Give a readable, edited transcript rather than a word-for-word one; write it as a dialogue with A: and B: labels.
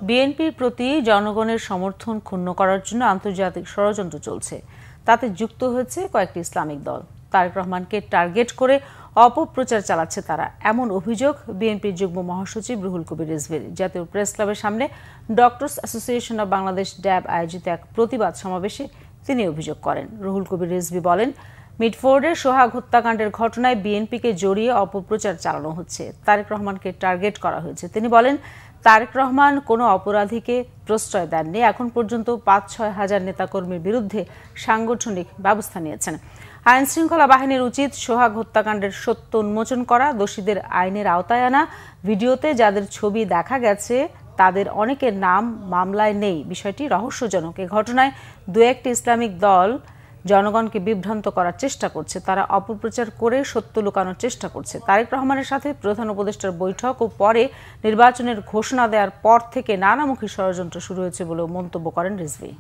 A: বিএনপির প্রতি জনগণের সমর্থন ক্ষুণ্ণ করার জন্য আন্তর্জাতিক ষড়যন্ত্র চলছে। তাতে যুক্ত হয়েছে কয়েকটি ইসলামিক দল। তারেক রহমানকে টার্গেট করে অপপ্রচার চালাচ্ছে তারা, এমন অভিযোগ বিএনপির যুগ্ম মহাসচিব রুহুল কবির রিজভীর। জাতীয় প্রেস ক্লাবের সামনে ডক্টরস অ্যাসোসিয়েশন অব বাংলাদেশ ড্যাব আয়োজিত এক প্রতিবাদ সমাবেশে তিনি অভিযোগ করেন। রুহুল কবির রিজভী বলেন, মিটফোর্ডের সোহাগ হত্যাকাণ্ডের ঘটনায় বিএনপিকে জড়িয়ে অপপ্রচার চালানো হচ্ছে, তারেক রহমানকে টার্গেট করা হয়েছে। তিনি বলেন, তারেক রহমান কোনো অপরাধীকে প্রশ্রয় দেননি। এখন পর্যন্ত ৫-৬ হাজার নেতাকর্মীর বিরুদ্ধে সাংগঠনিক ব্যবস্থা নিয়েছেন। আইন শৃঙ্খলা বাহিনীর উচিত সোহাগ হত্যাকাণ্ডের সত্য উন্মোচন করা, দোষীদের আইনের আওতায় আনা। ভিডিওতে যাদের ছবি দেখা গেছে তাদের অনেকের নাম মামলায় নেই, বিষয়টি রহস্যজনক। এ ঘটনায় দু একটি ইসলামিক দল জনগণকে বিভ্রান্ত করার চেষ্টা করছে। তারা অপপ্রচার করে সত্য লুকানোর চেষ্টা করছে। তারেক রহমানের সাথে প্রধান উপদেষ্টার বৈঠক ও পরে নির্বাচনের ঘোষণা দেওয়ার পর থেকে নানামুখী ষড়যন্ত্র শুরু হয়েছে বলেও মন্তব্য করেন রিজভী।